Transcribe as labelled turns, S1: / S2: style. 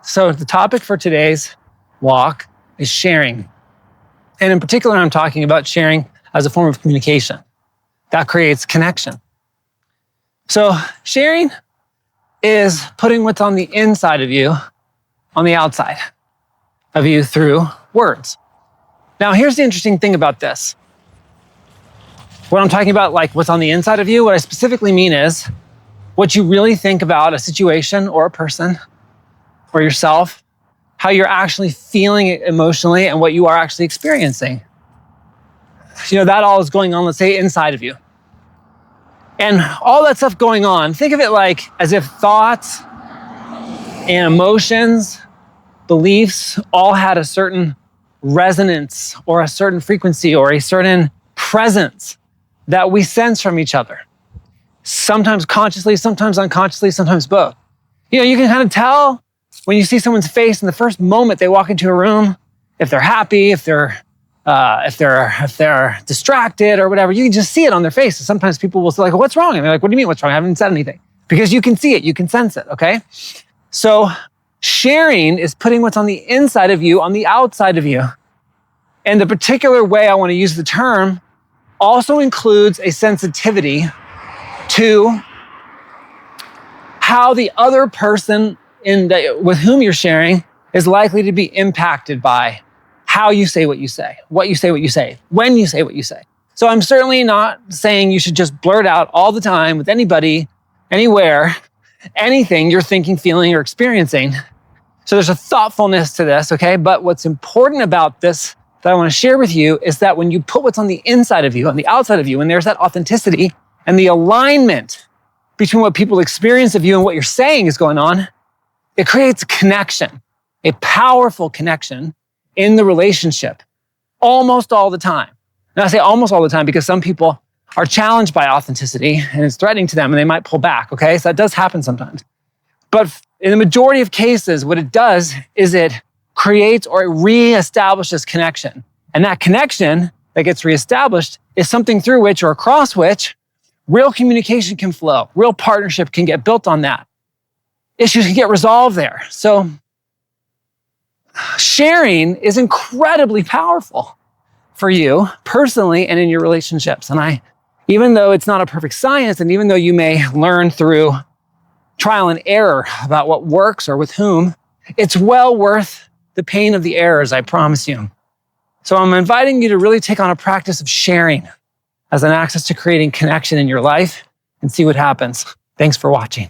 S1: So the topic for today's walk is sharing. And in particular, I'm talking about sharing as a form of communication that creates connection. So sharing is putting what's on the inside of you on the outside of you through words. Now, here's the interesting thing about this. What I'm talking about, like what's on the inside of you, what I specifically mean is what you really think about a situation or a person or yourself, how you're actually feeling it emotionally and what you are actually experiencing. That all is going on, let's say, inside of you. And all that stuff going on, think of it like as if thoughts and emotions, beliefs all had a certain resonance or a certain frequency or a certain presence that we sense from each other. Sometimes consciously, sometimes unconsciously, sometimes both. You can kind of tell when you see someone's face in the first moment they walk into a room, if they're happy, if they're distracted or whatever, you can just see it on their face. Sometimes people will say, like, what's wrong? And they're like, what do you mean, what's wrong? I haven't said anything. Because you can see it, you can sense it, okay? So sharing is putting what's on the inside of you on the outside of you. And the particular way I want to use the term also includes a sensitivity to how the other person with whom you're sharing is likely to be impacted by how you say what you say, when you say what you say. So I'm certainly not saying you should just blurt out all the time with anybody, anywhere, anything you're thinking, feeling, or experiencing. So there's a thoughtfulness to this, okay? But what's important about this that I want to share with you is that when you put what's on the inside of you, on the outside of you, and there's that authenticity and the alignment between what people experience of you and what you're saying is going on, it creates a connection, a powerful connection in the relationship almost all the time. And I say almost all the time because some people are challenged by authenticity and it's threatening to them and they might pull back, okay? So that does happen sometimes. But in the majority of cases, what it does is it creates or it reestablishes connection. And that connection that gets reestablished is something through which or across which real communication can flow. Real partnership can get built on that. Issues can get resolved there. So sharing is incredibly powerful for you personally and in your relationships. And even though it's not a perfect science, and even though you may learn through trial and error about what works or with whom, it's well worth the pain of the errors, I promise you. So I'm inviting you to really take on a practice of sharing as an access to creating connection in your life and see what happens. Thanks for watching.